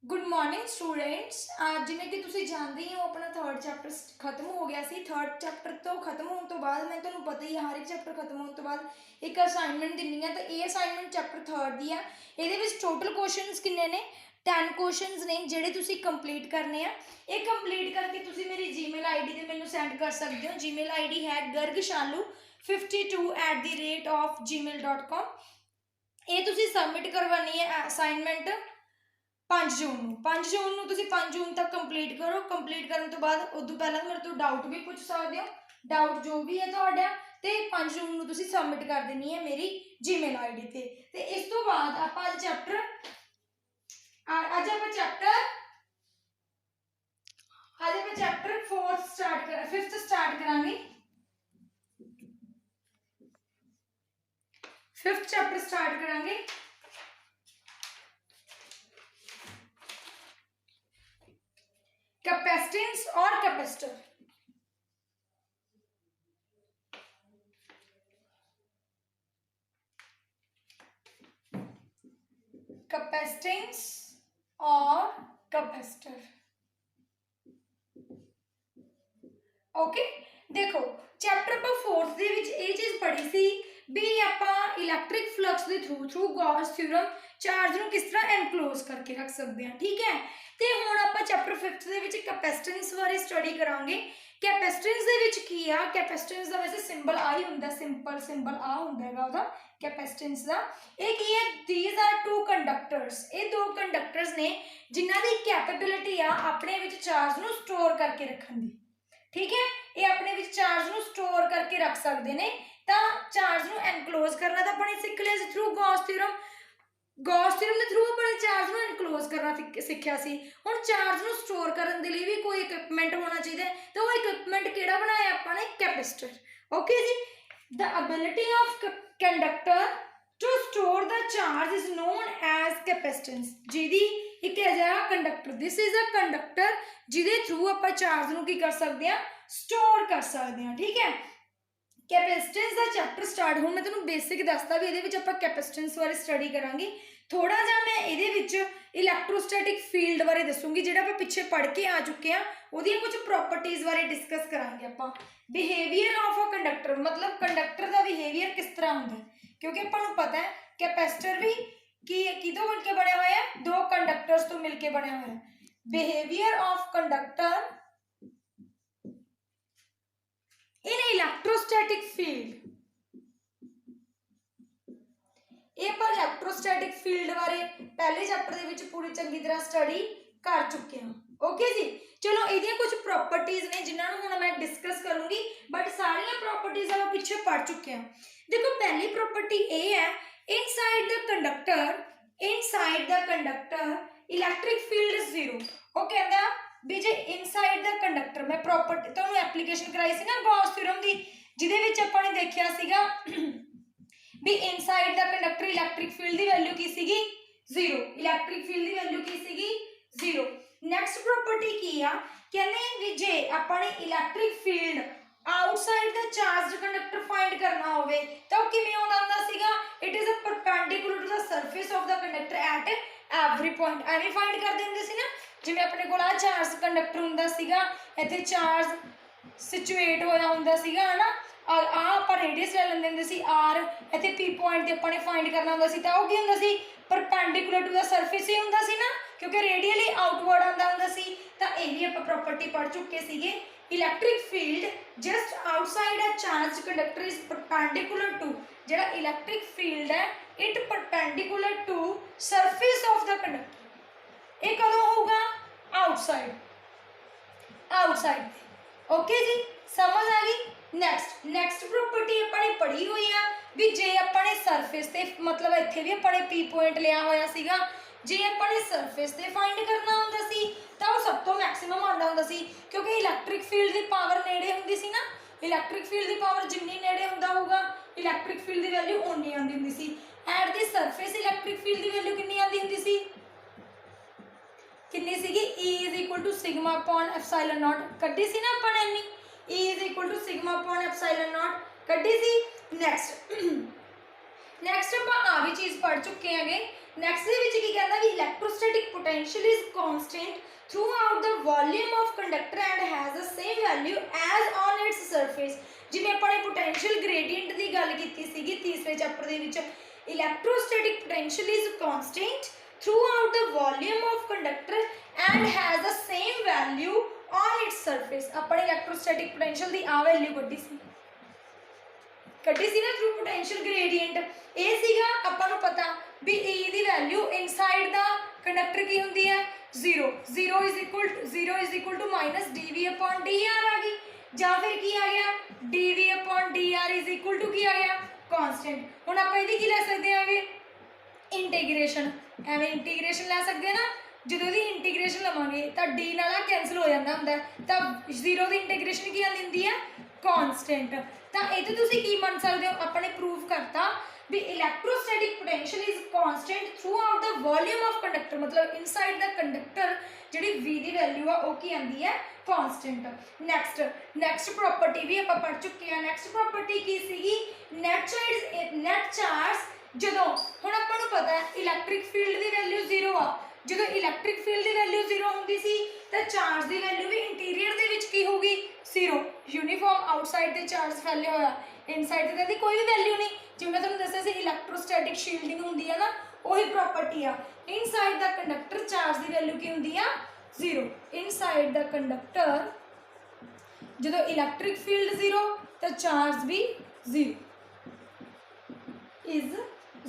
Good morning students. जिवें कि तुसीं जानते ही हो अपना थर्ड चैप्टर खत्म हो गया सी। थर्ड चैप्टर तो खत्म होने तो बाद मैं तुहानूं पता ही हर एक चैप्टर खत्म होने तो बाद एक असाइनमेंट दिनी है। तो ये असाइनमेंट चैप्टर थर्ड दी है। ये टोटल क्वेश्चनस किन्ने ने 10 क्वेश्चनस ने जिहड़े तुसीं कंप्लीट करने आ। ये कंप्लीट करके तुसीं मेरी जीमेल आई डी ते मैनूं सेंड कर सकते हो। जीमेल आई डी है gargshalu52@gmail.com। ये तुसीं सबमिट करवानी है असाइनमेंट 5 जून ਨੂੰ ਤੁਸੀਂ 5 जून तक कंप्लीट करो। कंप्लीट करने तो बाद उदों पहला मेरे तो डाउट भी पूछ सकते हो। डाउट जो भी है ਤੁਹਾਡਾ ਤੇ 5 जून ਨੂੰ ਤੁਸੀਂ सबमिट कर देनी है मेरी जीमेल आईडी ਤੇ इस तो बाद ਆਪਾਂ ਅੱਜ ਚੈਪਟਰ फोर्थ स्टार्ट कर 5th स्टार्ट करांगे। 5th चैप्टर स्टार्ट करांगे। कैपेसिटेंस और कैपेसिटर। कैपेसिटेंस और कैपेसिटर। ओके देखो चैप्टर पर फोर्थ दे विच ये चीज़ पढ़ी सी भी आपां इलैक्ट्रिक फ्लक्स के थ्रू गॉस थ्योरम चार्ज नूं किस तरह एनक्लोज करके रख सकते हैं। ठीक है तो हुण आपां चैप्टर 5th दे विच कैपेसिटेंस बारे स्टडी करांगे। कैपेसिटेंस दे विच की आ कैपेसिटेंस दा वैसे सिंबल आ ही हुंदा सिंपल सिंबल आ हुंदा हैगा ओहदा कैपेसिटेंस दा। ये की है दीज आर टू कंडक्टर्स। ये दो कंडक्टर्स ने जिन्हां दी कैपेबिलिटी आ अपने विच चार्ज नूं स्टोर करके रखण दी। ठीक है ये अपने विच चार्ज नूं स्टोर करके रख सकते हैं। तो चार्ज नूं एनक्लोज करना तो अपने सीख लिया through Gauss theorem. Gauss theorem के थ्रू अपने चार्ज नूं एनक्लोज करना सीखिया सी। हुण चार्ज नूं स्टोर करने के लिए भी कोई इक्विपमेंट होना चाहिए तो वो इक्विपमेंट किहड़ा बनाया आपां ने कैपेसिटर। ओके जी the ability of conductor to store the charge is known as capacitance. जिहदी एक अजिहा conductor this is a conductor जिहदे थ्रू आपां चार्ज नूं की कर सकते हैं स्टोर कर सकते हैं। ठीक है कैपेसिटेंस का चैप्टर स्टार्ट हो मैं तुहानूं बेसिक दसदा भी इहदे विच आपां कैपेसिटेंस बारे स्टडी करांगे। थोड़ा जा मैं इहदे विच इलैक्ट्रोस्टैटिक फील्ड बारे दसूंगी जिहड़ा आपां पिछे पढ़ के आ चुके हैं। उहदियां कुछ प्रॉपर्टीज बारे डिस्कस करांगे आपां। बिहेवियर ऑफ अ कंडक्टर मतलब कंडक्टर का बिहेवियर किस तरह हुंदा है क्योंकि आपां नूं पता है कैपेसिटर भी कितों मिलके बने हुए हैं दो कंडक्टर्स तो मिलके बने हुए हैं। Behaviour of conductor in electrostatic field. ये पर इलैक्ट्रोस्टैटिक फील्ड बारे पहले चैप्टर दे विच पूरी चंगी तरह स्टडी कर चुके हैं। ओके जी चलो ये कुछ प्रॉपर्टीज ने जिन्होंने हुण मैं डिस्कस करूंगी बट सारियां प्रॉपर्टीज आप पीछे पढ़ चुके हैं। देखो पहली प्रॉपर्टी ये है inside the conductor electric field is zero. वो कहता भी जे इनसाइड द कंडक्टर मैं प्रॉपर्टी तो एप्लीकेशन कराई सी ना गॉस थ्योरम दी जिहदे विच आपां ने देखिया सीगा भी inside the conductor electric field की वैल्यू की सीगी जीरो। इलैक्ट्रिक फील्ड की वैल्यू की सीगी जीरो। नैक्सट प्रॉपर्टी की आ कहने भी जे आपां ने electric field outside the charge conductor find करना होवे तो किवें आउंदा सीगा it is a perpendicular to the surface of the conductor at every point. एवें फाइंड कर देंदे सी ना जिवें अपने कोल आ चार्ज कंडक्टर हुंदा सीगा इत्थे चार्ज सिचुएट होया हुंदा सीगा है ना आपां रेडियस ले लैंदे सी आर इत्थे पी पॉइंट ते आपां ने फाइंड करना हुंदा सी तां ओह की हुंदा सी परपेंडिकुलर टू द सरफेस ही हुंदा सी ना क्योंकि रेडियली आउटवर्ड आंदा हुंदा सी। तां इह वी आपां प्रॉपर्टी पढ़ चुके सीगे electric field just outside a charge conductor is perpendicular to जिहड़ा इलैक्ट्रिक फील्ड है it perpendicular to surface of the conductor. ये कदों होगा आउटसाइड ओके जी समझ आ गई। नैक्सट प्रॉपर्टी अपने पढ़ी हुई है भी जे अपने सरफेस ते मतलब इत्थे भी अपने पी पॉइंट लिया होया सीगा जे अपने सरफेस ते फाइंड करना हुंदा सी तां ओह सब तो मैक्सिमम आंदा हुंदा सी क्योंकि इलैक्ट्रिक फील्ड की पावर नेड़े हुंदी सी ना। इलैक्ट्रिक फील्ड की पावर जिन्नी नेड़े हुंदा होगा इलैक्ट्रिक फील्ड की वैल्यू उन्नी आंदी हुंदी सी। At the surface electric field की वैल्यू कितनी आंदी हुंदी सी कितनी सीगी E is equal to sigma upon epsilon naught कड्डी सी ना अपन इन्नी E is equal to sigma upon epsilon naught कड्डी सी। नेक्स्ट नेक्स्ट आप आ भी चीज़ पढ़ चुके हैं ਨੈਕਸਟ ਦੇ ਵਿੱਚ ਕੀ ਕਹਿੰਦਾ ਵੀ electrostatic potential is constant throughout the volume of conductor and has the same value as on its surface। ਜਿਵੇਂ ਆਪਾਂ ਨੇ ਪੋਟੈਂਸ਼ੀਅਲ ਗ੍ਰੇਡੀਐਂਟ ਦੀ ਗੱਲ ਕੀਤੀ ਸੀਗੀ ਤੀਸਰੇ ਚੈਪਟਰ ਦੇ ਵਿੱਚ, electrostatic potential is constant throughout the volume of conductor and has the same value on its surface। ਆਪਾਂ ਨੇ ਇਲੈਕਟ੍ਰੋਸਟੈਟਿਕ ਪੋਟੈਂਸ਼ੀਅਲ ਦੀ ਆ ਵੈਲਿਊ ਕੱਢੀ ਸੀ ਨਾ ਥਰੂ ਪੋਟੈਂਸ਼ੀਅਲ ਗ੍ਰੇਡੀਐਂਟ। ਇਹ ਸੀਗਾ ਆਪਾਂ ਨੂੰ ਪਤਾ ਵੀ E the value inside the conductor ਕੀ ਹੁੰਦੀ ਹੈ 0 is equal to minus dV/dr ਆ ਗਈ, ਜਾਂ ਫਿਰ ਕੀ ਆ ਗਿਆ dV/dr ਇਜ਼ ਇਕੁਅਲ ਟੂ ਕੀ ਆ ਗਿਆ ਕਾਂਸਟੈਂਟ। ਹੁਣ ਆਪਾਂ ਇਹਦੀ ਕੀ ਲੈ ਸਕਦੇ ਆਂਗੇ ਇੰਟੀਗ੍ਰੇਸ਼ਨ, ਐਵੇਂ ਇੰਟੀਗ੍ਰੇਸ਼ਨ ਲੈ ਸਕਦੇ ਨਾ, ਜਦੋਂ ਦੀ ਇੰਟੀਗ੍ਰੇਸ਼ਨ ਲਵਾਂਗੇ ਤਾਂ d ਨਾਲ ਕੈਂਸਲ ਹੋ ਜਾਂਦਾ ਹੁੰਦਾ, ਤਾਂ 0 ਦੀ ਇੰਟੀਗ੍ਰੇਸ਼ਨ ਕੀ ਆਉਂਦੀ ਹੈ ਕਾਂਸਟੈਂਟ। ਤਾਂ ਇਹ ਤੋਂ ਤੁਸੀਂ ਕੀ ਮੰਨ ਸਕਦੇ ਹੋ, ਆਪਾਂ ਨੇ ਪ੍ਰੂਵ ਕਰਤਾ ਵੀ electrostatic potential is constant throughout the volume of conductor, ਮਤਲਬ ਇਨਸਾਈਡ ਦਾ ਕੰਡਕਟਰ ਜਿਹੜੀ V ਦੀ ਵੈਲਿਊ ਆ ਉਹ ਕੀ ਆਉਂਦੀ ਹੈ ਕਾਂਸਟੈਂਟ। ਨੈਕਸਟ ਪ੍ਰੋਪਰਟੀ ਵੀ ਆਪਾਂ ਪੜ੍ਹ ਚੁੱਕੇ ਆ। ਨੈਕਸਟ ਪ੍ਰੋਪਰਟੀ ਕੀ ਸੀਗੀ ਨੈਟ ਚਾਰਜ। ਜਦੋਂ ਹੁਣ ਆਪਾਂ ਨੂੰ ਪਤਾ ਹੈ ਇਲੈਕਟ੍ਰਿਕ ਫੀਲਡ ਦੀ ਵੈਲਿਊ 0 ਆ, ਜਦੋਂ ਇਲੈਕਟ੍ਰਿਕ ਫੀਲਡ ਦੀ ਵੈਲਿਊ 0 ਹੁੰਦੀ ਸੀ ਤਾਂ ਚਾਰਜ ਦੀ ਵੈਲਿਊ ਵੀ ਇੰਟੀਰੀਅਰ ਦੇ ਵਿੱਚ ਕੀ ਹੋਊਗੀ 0, ਯੂਨੀਫਾਰਮ ਆਊਟਸਾਈਡ ਤੇ ਚਾਰਜ ਫੈਲਿਆ ਹੋਇਆ, ਇਨਸਾਈਡ ਤੇ ਇਹਦੀ ਕੋਈ ਵੀ ਵੈਲਿਊ ਨਹੀਂ। ਜਿਵੇਂ ਮੈਂ ਤੁਹਾਨੂੰ ਦੱਸਿਆ ਸੀ ਇਲੈਕਟ੍ਰੋਸਟੈਟਿਕ ਸ਼ੀਲਡਿੰਗ ਹੁੰਦੀ ਹੈ ਨਾ, ਉਹੀ ਪ੍ਰੋਪਰਟੀ ਆ। Inside the conductor charge the value ਕੀ ਹੁੰਦੀ ਆ 0, ਇਨਸਾਈਡ ਦਾ ਕੰਡਕਟਰ ਜਦੋਂ ਇਲੈਕਟ੍ਰਿਕ ਫੀਲਡ 0 ਤਾਂ ਚਾਰਜ ਵੀ 0 ਇਜ਼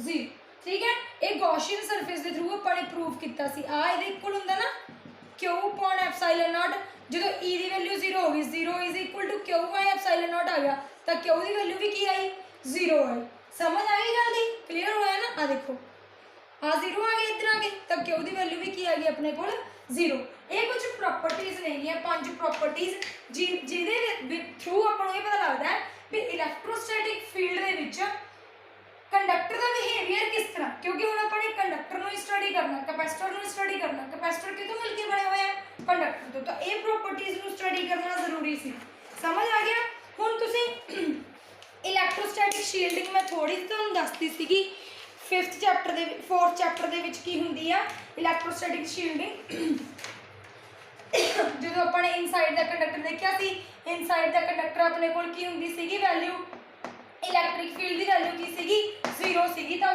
0। ਠੀਕ ਹੈ, ਇਹ ਗੌਸੀਅਨ ਸਰਫੇਸ ਦੇ ਥਰੂ ਆਪਾਂ ਨੇ ਪ੍ਰੂਵ ਕੀਤਾ ਸੀ। ਆ ਇਹਦੇ ਇਕੁਅਲ ਹੁੰਦਾ ਨਾ Q/ε0, ਜਦੋਂ E ਦੀ ਵੈਲਿਊ 0 ਹੋ ਗਈ 0 ਇਜ਼ ਇਕੁਅਲ ਟੂ Q/ε0 ਆ ਗਿਆ, ਤਾਂ Q ਦੀ ਵੈਲਿਊ ਵੀ ਕੀ ਆਈ 0 ਆਈ। ਸਮਝ ਆ ਗਈ ਗੱਲ ਦੀ, ਕਲੀਅਰ ਹੋਇਆ ਨਾ। ਆ ਦੇਖੋ ਆ 0 ਆ ਗਿਆ, ਇੱਧਰ ਆ ਗਏ ਤਾਂ Q ਦੀ ਵੈਲਿਊ ਵੀ ਕੀ ਆ ਗਈ ਆਪਣੇ ਕੋਲ 0। ਇਹ ਕੁਝ ਪ੍ਰੋਪਰਟੀਜ਼ ਨੇਗੀਆਂ 5 ਪ੍ਰੋਪਰਟੀਜ਼ ਜਿਹਦੇ ਥਰੂ ਆਪਾਂ ਨੂੰ ਇਹ ਪਤਾ ਲੱਗਦਾ ਹੈ ਵੀ ਇਲੈਕਟ੍ਰੋਸਟੈਟਿਕ ਫੀਲਡ ਦੇ ਵਿੱਚ ਕੰਡਕਟਰ ਦਾ ਬਿਹੇਵੀਅਰ ਕਿਸ ਤਰ੍ਹਾਂ, ਕਿਉਂਕਿ ਹੁਣ ਆਪਾਂ ਨੇ ਕੰਡਕਟਰ ਨੂੰ ਸਟੱਡੀ ਕਰਨਾ, ਕੈਪੈਸਿਟਰ ਨੂੰ ਸਟੱਡੀ ਕਰਨਾ। ਕੈਪੈਸਿਟਰ ਕਿਤੋਂ ਮਿਲ ਕੇ ਬਣਿਆ ਹੋਇਆ ਹੈ ਕੰਡਕਟਰ ਤੋਂ, ਤਾਂ ਇਹ ਪ੍ਰੋਪਰਟੀਜ਼ ਨੂੰ ਸਟੱਡੀ ਕਰਨਾ ਜ਼ਰੂਰੀ ਸੀ। ਸਮਝ ਆ ਗਿਆ। ਹੁਣ ਤੁਸੀਂ ਇਲੈਕਟ੍ਰੋਸਟੈਟਿਕ ਸ਼ੀਲਡਿੰਗ ਮੈਂ ਥੋੜੀ ਜਿਹੀ ਤੁਹਾਨੂੰ ਦੱਸਦੀ ਸੀਗੀ 4th ਚੈਪਟਰ ਦੇ ਵਿੱਚ ਕੀ ਹੁੰਦੀ ਆ ਇਲੈਕਟ੍ਰੋਸਟੈਟਿਕ ਸ਼ੀਲਡਿੰਗ। ਜਦੋਂ ਆਪਾਂ ਨੇ ਇਨਸਾਈਡ ਦਾ ਕੰਡਕਟਰ ਦੇਖਿਆ ਸੀ, ਇਨਸਾਈਡ ਦਾ ਕੰਡਕਟਰ ਆਪਣੇ ਕੋਲ ਕੀ ਹੁੰਦੀ ਸੀਗੀ ਵੈਲਿਊ, ਇਲੈਕਟ੍ਰਿਕ ਫੀਲਡ ਦੀ ਵੈਲਿਊ ਕੀ ਸੀਗੀ 0 ਸੀਗੀ। ਤਾਂ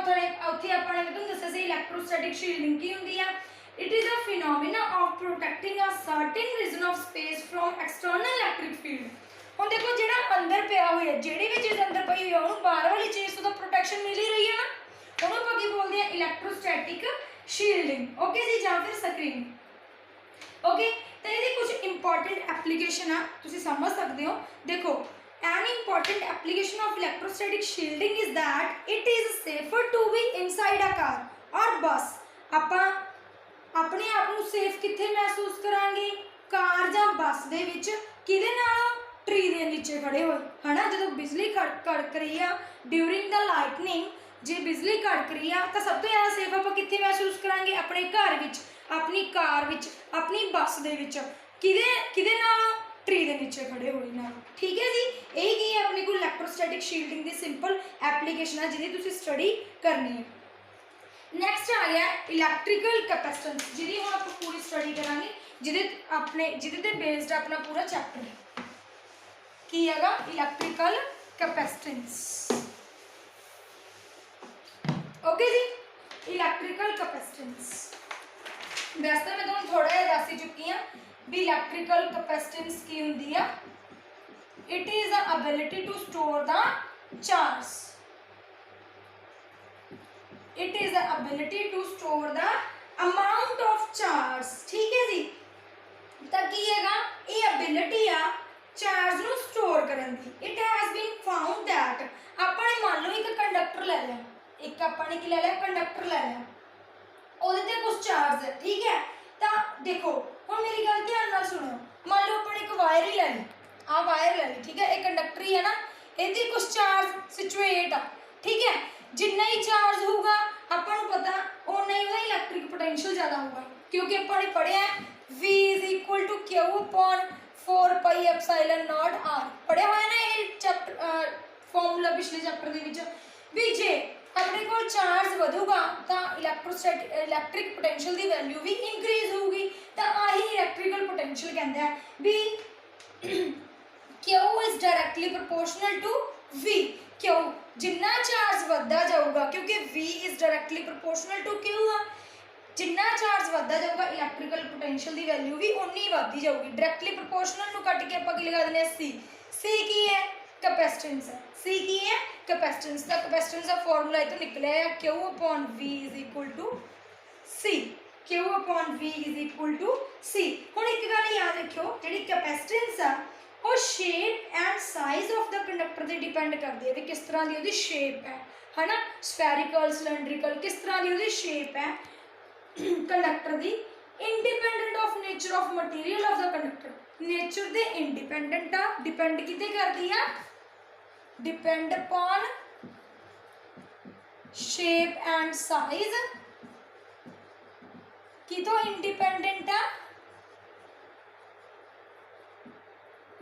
ਉੱਥੇ ਆਪਾਂ ਨੇ ਤੁਹਾਨੂੰ ਦੱਸਿਆ ਸੀ ਇਲੈਕਟ੍ਰੋਸਟੈਟਿਕ ਸ਼ੀਲਡਿੰਗ ਕੀ ਹੁੰਦੀ ਆ। It is a phenomena of protecting a certain region of space from external electric field. ਹੁਣ ਦੇਖੋ ਜਿਹੜਾ ਅੰਦਰ ਪਿਆ ਹੋਇਆ, ਜਿਹੜੀ ਵੀ ਚੀਜ਼ ਅੰਦਰ ਪਈ ਹੋਈ ਆ ਉਹਨੂੰ ਬਾਹਰ ਵਾਲੀ ਚੀਜ਼ ਤੋਂ ਤਾਂ ਪ੍ਰੋਟੈਕਸ਼ਨ ਮਿਲ ਹੀ ਰਹੀ ਹੈ ਨਾ, ਉਹਨੂੰ ਆਪਾਂ ਕੀ ਬੋਲਦੇ ਆ ਇਲੈਕਟ੍ਰੋਸਟੈਟਿਕ ਸ਼ੀਲਡਿੰਗ। ਓਕੇ ਜੀ, ਜਾਂ ਫਿਰ ਸਕਰੀਨ। ਓਕੇ, ਤਾਂ ਇਹਦੀ ਕੁਝ ਇੰਪੋਰਟੈਂਟ ਐਪਲੀਕੇਸ਼ਨ ਆ, ਤੁਸੀਂ ਸਮਝ ਸਕਦੇ ਹੋ। ਦੇਖੋ an important application of electrostatic shielding is that it is safer to be inside a car or bus। ਆਪਾਂ ਆਪਣੇ ਆਪ ਨੂੰ ਸੇਫ ਕਿੱਥੇ ਮਹਿਸੂਸ ਕਰਾਂਗੇ, ਕਾਰ ਜਾਂ ਬੱਸ ਦੇ ਵਿੱਚ। ਕਿਹਦੇ ਨਾਲ, ਟਰੀ ਦੇ ਨੀਚੇ ਖੜੇ ਹੋਏ, ਹਨਾ। ਜਦੋਂ ਬਿਜਲੀ ਕੜਕ ਰਹੀ ਆ ਡਿਊਰਿੰਗ ਦਾ ਲਾਈਟਨਿੰਗ, ਜੇ ਬਿਜਲੀ ਕੜਕ ਰਹੀ ਆ ਤਾਂ ਸਭ ਤੋਂ ਜ਼ਿਆਦਾ ਸੇਫ ਆਪਾਂ ਕਿੱਥੇ ਮਹਿਸੂਸ ਕਰਾਂਗੇ, ਆਪਣੇ ਘਰ ਵਿੱਚ, ਆਪਣੀ ਕਾਰ ਵਿੱਚ, ਆਪਣੀ ਬੱਸ ਦੇ ਵਿੱਚ। ਕਿਹਦੇ ਨਾਲ, ਟਰੀ ਦੇ ਨੀਚੇ ਖੜੇ ਹੋਏ ਨਾਲ। ਠੀਕ ਹੈ ਜੀ, ਇਹ ਕੀ ਹੈ ਆਪਣੇ ਕੋਲ ਇਲੈਕਟ੍ਰੋਸਟੈਟਿਕ ਸ਼ੀਲਡਿੰਗ ਦੀ ਸਿੰਪਲ ਐਪਲੀਕੇਸ਼ਨ ਹੈ ਜਿਹਦੀ ਤੁਸੀਂ ਸਟੱਡੀ ਕਰਨੀ ਹੈ। ਨੈਕਸਟ ਆ ਗਿਆ ਇਲੈਕਟ੍ਰੀਕਲ ਕੈਪੈਸਿਟੈਂਸ, ਜਿਹਦੀ ਹੁਣ ਆਪਾਂ ਪੂਰੀ ਸਟੱਡੀ ਕਰਾਂਗੇ, ਜਿਹਦੇ ਤੇ ਬੇਸਡ ਆਪਣਾ ਪੂਰਾ ਚੈਪਟਰ ਕੀ ਹੈਗਾ ਇਲੈਕਟ੍ਰੀਕਲ ਕੈਪੈਸਿਟੈਂਸ। ਓਕੇ ਜੀ, ਇਲੈਕਟ੍ਰੀਕਲ ਕੈਪੈਸਿਟੈਂਸ ਵੈਸੇ ਤਾਂ ਮੈਂ ਤੁਹਾਨੂੰ ਥੋੜਾ ਜਿਹਾ ਦੱਸ ਹੀ ਚੁੱਕੀ ਹਾਂ ਵੀ ਇਲੈਕਟ੍ਰੀਕਲ ਕੈਪੈਸਿਟੈਂਸ ਕੀ ਹੁੰਦੀ ਆ। It is the ability to store the charge. It is the ability to store the amount of charge. ਠੀਕ ਹੈ ਜੀ, ਤਾਂ ਕੀ ਹੈਗਾ ਇਹ ਐਬਿਲਿਟੀ ਆ ਚਾਰਜ ਨੂੰ ਸਟੋਰ ਕਰਨ ਦੀ। It has been found that, ਆਪਾਂ ਨੇ ਮੰਨ ਲਓ ਇੱਕ ਕੰਡਕਟਰ ਲੈ ਲਿਆ, ਇੱਕ ਆਪਾਂ ਨੇ ਕੀ ਲੈ ਲਿਆ ਕੰਡਕਟਰ ਲੈ ਲਿਆ, ਉਹਦੇ ਤੇ ਕੁਝ ਚਾਰਜ ਹੈ। ਠੀਕ ਹੈ, ਤਾਂ ਦੇਖੋ ਹੁਣ ਮੇਰੀ ਗੱਲ ਧਿਆਨ ਨਾਲ ਸੁਣੋ। ਮੰਨ ਲਓ ਆਪਾਂ ਨੇ ਇੱਕ ਵਾਇਰ ਹੀ ਲੈ ਲਈ, ਆਹ ਵਾਇਰ ਲੈ ਲਈ, ਠੀਕ ਹੈ, ਇਹ ਕੰਡਕਟਰ ਹੀ ਹੈ ਨਾ, ਇਹਦੇ ਕੁਝ ਚਾਰਜ ਸਿਚੁਏਟ ਆ। ਠੀਕ ਹੈ, ਜਿੰਨਾ ਹੀ ਚਾਰਜ ਹੋਊਗਾ ਆਪਾਂ ਨੂੰ ਪਤਾ ਉਨਾ ਹੀ ਉਹਦਾ ਇਲੈਕਟ੍ਰਿਕ ਪੋਟੈਂਸ਼ੀਅਲ ਜ਼ਿਆਦਾ ਹੋਊਗਾ, ਕਿਉਂਕਿ ਆਪਾਂ ਨੇ ਪੜ੍ਹਿਆ V = Q/4πε0r। ਪੜ੍ਹਿਆ ਹੋਇਆ ਨਾ ਇਹ ਚੈਪਟਰ ਫਾਰਮੂਲਾ ਪਿਛਲੇ ਚੈਪਟਰ ਦੇ ਵਿੱਚ ਵੀ ਜੇ अपने को चार्ज ਵਧੂਗਾ ਤਾਂ ਇਲੈਕਟ੍ਰਿਕ ਪੋਟੈਂਸ਼ੀਅਲ ਦੀ ਵੈਲਿਊ ਵੀ ਇਨਕਰੀਜ਼ ਹੋਊਗੀ। ਤਾਂ ਆਹੀ ਇਲੈਕਟ੍ਰੀਕਲ ਪੋਟੈਂਸ਼ੀਅਲ ਕਹਿੰਦਾ ਹੈ ਵੀ Q is directly proportional to V। Q ਜਿੰਨਾ ਚਾਰਜ ਵੱਧਦਾ ਜਾਊਗਾ ਕਿਉਂਕਿ V is directly proportional to Q ਆ, ਜਿੰਨਾ ਚਾਰਜ ਵੱਧਦਾ ਜਾਊਗਾ ਇਲੈਕਟ੍ਰੀਕਲ ਪੋਟੈਂਸ਼ੀਅਲ ਦੀ ਵੈਲਿਊ ਵੀ ਉਨੀ ਵੱਧਦੀ ਜਾਊਗੀ। ਡਾਇਰੈਕਟਲੀ ਪ੍ਰੋਪੋਰਸ਼ਨਲ ਨੂੰ ਕੱਟ ਕੇ ਆਪਾਂ ਕੀ ਲਗਾ ਦਿੰਦੇ ਹਾਂ C। C ਕੀ ਹੈ? कैपेसिटेंस है। C की है कैपेसिटेंस। द कैपेसिटेंस का फॉर्मूला इतो निकलिया है Q upon V is equal to C। Q upon V is equal to C। हुण एक गल याद रखियो जिहड़ी कैपेसिटेंस आ वो shape and size of the conductor ते डिपेंड करदी है भी किस तरह दी उहदी शेप है ना, स्फेरिकल सिलेंड्रिकल किस तरह दी उहदी शेप है कंडक्टर दी, independent of nature of material of the conductor. Nature दे इंडिपेंडेंट आ, डिपेंड किते करदी आ? Depend upon shape and size. कितों इंडिपेंडेंट आ?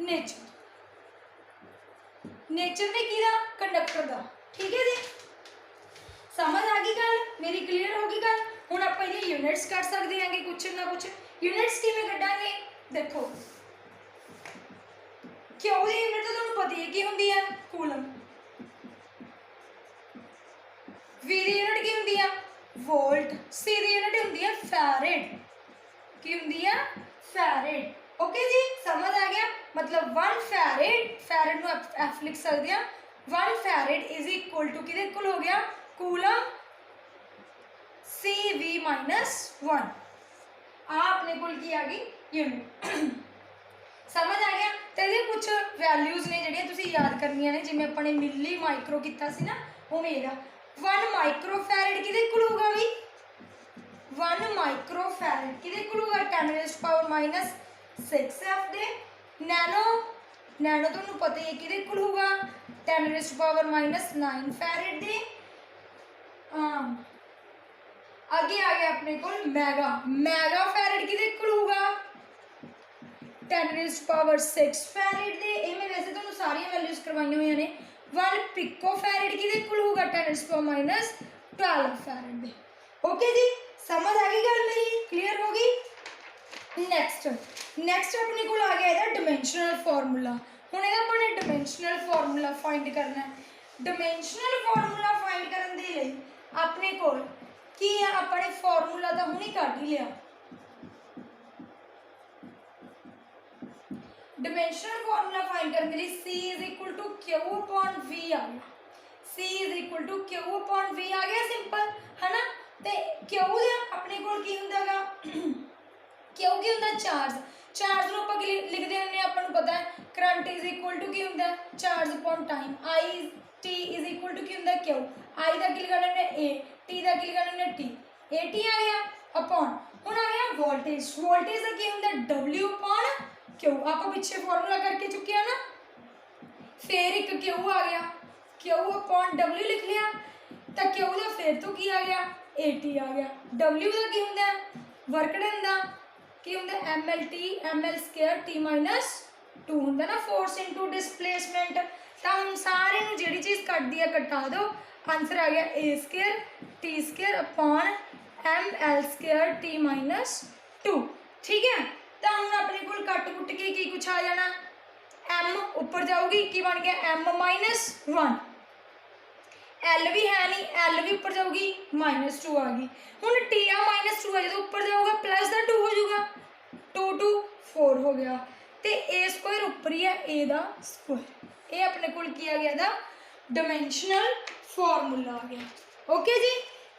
नेचर। नेचर ने किदा? कंडक्टर दा। ठीक है जी, समझ आ गई गल मेरी? क्लीयर हो गई गल? हुण आपां इहदी यूनिट्स कढ सकदे हां कुछ ना कुछ। यूनिट्स किवें कढांगे? देखो क्यों दी यूनिट तो तुहानूं पता ही है की हुंदी है? कूलम। V दी यूनिट की हुंदी है? वोल्ट। C दी यूनिट हुंदी है फैरेड। की हुंदी है? फैरेड। ओके जी, समझ आ गया? मतलब 1 फैरेड, फैरेड नूं F लिख सकदे हां। 1 फैरेड इज इक्वल टू किहदे इक्वल हो गया? Coulomb CV minus 1। आ अपने कोल की आ गई? यूनिट। समझ आ गया? तो ये कुछ वैल्यूज ने जिहड़ियां तुसीं याद करनियां ने, जिवें अपने मिली माइक्रो कीता सी ना, उवें इहदा 1 माइक्रो फैरेड किहदे इक्वल होगा भी? 1 माइक्रो फैरेड किहदे इक्वल होगा? 10 रेज़ पावर माइनस 6 F दे। नैनो, नैनो तुहानूं पता ही है किहदे इक्वल होगा? 10 रेज़ पावर माइनस 9 फैरेड दे। आगे आ गया अपने को मैगा। मैगा फैरेड किहदे इक्वल होगा? 10 रेज़ पावर 6 फैरेड दे। मैं वैसे तो सारी वैल्यूज करवाई हुई ने। 1 पिको फैरेड किहदे इक्वल होगा? 10 रेज़ पावर माइनस 12 फैरेड दे। ओके जी, समझ आ गई गल मेरी? क्लियर हो गई? नेक्स्ट अपने को आ गया इहदा डिमेंशनल फार्मूला। हुण इहदा अपने डिमेंशनल फार्मूला फाइंड करना है। डिमेंशनल फार्मूला फाइंड करन दे लई अपने कोल की है? अपने फार्मूला तो हुणे कढ ही लिया। डिमेंशनल फार्मूला फाइंड करने के लिए C is equal to Q upon V आ गया। C is equal to Q upon V आ गया, सिंपल है ना। ते Q दे अपने कोल की हुंदागा? Q की हुंदा? चार्ज। चार्ज नूं आपां लिखदे हुंदे आपां नूं पता है करंट इज इक्वल टू की हुंदा? Charge upon time. I T is equal to की हुंदा? Q। I दा की लगाना है A, T दा की लगाना है T। AT आ गया अपॉन हुण आ गया वोल्टेज। वोल्टेज दा की हुंदा? W अपॉन क्यों। आप पिछे फॉर्मूला करके चुके हैं ना, फिर एक क्यू आ गया, क्यू अपॉन डब्ल्यू लिख लिया, तो क्यू का फिर तो की आ गया? AT आ गया। डब्ल्यू का की होंगे? वर्क डन का की होंगे? ML स्क्वायर T माइनस 2 होंगे ना, फोर्स इंटू डिसप्लेसमेंट। तो हम सारे जी चीज़ कट दी है कटा दो, आंसर आ गया A square T square upon ML square T minus 2। ठीक है, तो हम अपने को कट कुट के की कुछ आ जाना? M ऊपर जाऊगी की बन गया M माइनस 1। L भी है नहीं, L भी ऊपर जाऊगी माइनस 2 आ गई। हुण T आ माइनस 2 है, जो ऊपर जाऊगा प्लस का 2 हो जाऊगा, 2 2 4 हो गया। तो A स्क्वायर ऊपर ही है, A दा स्क्वायर। ये अपने को की आ गया दा डिमेंशनल फार्मूला आ गया। ओके जी,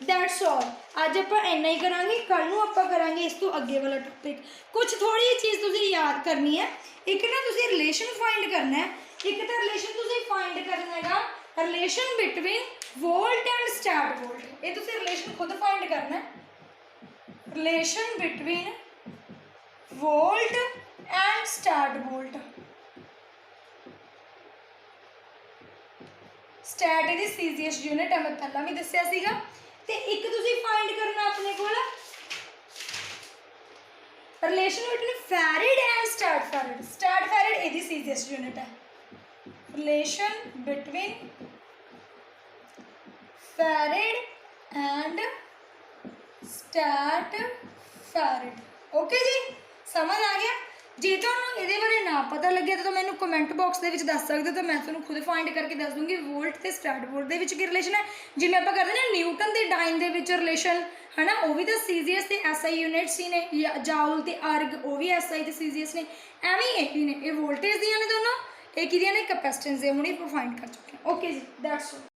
दैट्स ऑल। अज आप इन्ना ही करांगे, कल नूं आपां करांगे इस तो अगे वाला टॉपिक। कुछ थोड़ी जी चीज़ तुसीं याद करनी है। एक ना तुसीं रिलेशन फाइंड करना है। एक तो रिलेशन तुसीं फाइंड करना है relation between volt and stat volt. ये तुसीं रिलेशन खुद फाइंड करना है। Relation between volt and stat volt. Stat इहदी सीजीएस यूनिट है, मैं पहला भी दस्सिया सीगा। ते एक तुसीं फाइंड करना अपने कोल relation between farad and stat farad. Stat farad इहदी सीजीएस यूनिट है। Relation between farad and stat farad. Okay ਜੀ, ਸਮਝ ਆ ਗਿਆ। ਜੇ ਤੁਹਾਨੂੰ ਇਹਦੇ ਬਾਰੇ ਨਾ ਪਤਾ ਲੱਗਿਆ ਤਾਂ ਮੈਨੂੰ ਕਮੈਂਟ ਬਾਕਸ ਦੇ ਵਿੱਚ ਦੱਸ ਸਕਦੇ ਹੋ, ਤਾਂ ਮੈਂ ਤੁਹਾਨੂੰ ਖੁਦ ਫਾਈਂਡ ਕਰਕੇ ਦੱਸ ਦੂੰਗੀ ਵੋਲਟ ਤੇ ਸਟੈਟ ਵੋਲਟ ਦੇ ਵਿੱਚ ਕੀ ਰਿਲੇਸ਼ਨ ਹੈ। ਜਿਵੇਂ ਆਪਾਂ ਕਰਦੇ ਨਾ ਨਿਊਟਨ ਤੇ ਡਾਈਨ ਦੇ ਵਿੱਚ ਰਿਲੇਸ਼ਨ ਹੈ ਨਾ, ਉਹ ਵੀ ਤਾਂ ਸੀਜ਼ੀਐਸ ਤੇ ਐਸਆਈ ਯੂਨਿਟਸ ਹੀ ਨੇ, ਜਾਊਲ ਤੇ ਅਰਗ ਉਹ ਵੀ ਐਸਆਈ ਤੇ ਸੀਜ਼ੀਐਸ ਨੇ, ਐਵੇਂ ਇਹ ਵੀ ਨੇ, ਇਹ ਵੋਲਟੇਜ ਦੀਆਂ ਨੇ ਦੋਨੋਂ, ਇਹ ਕਿਹਦੀਆਂ ਨੇ, ਕੈਪੈਸਿਟੈਂਸ ਦੇ, ਹੁਣੇ ਆਪਾਂ ਫਾਈਂਡ ਕਰ ਚੁੱਕੇ ਹਾਂ। ਓਕੇ ਜੀ, ਦੈਟਸ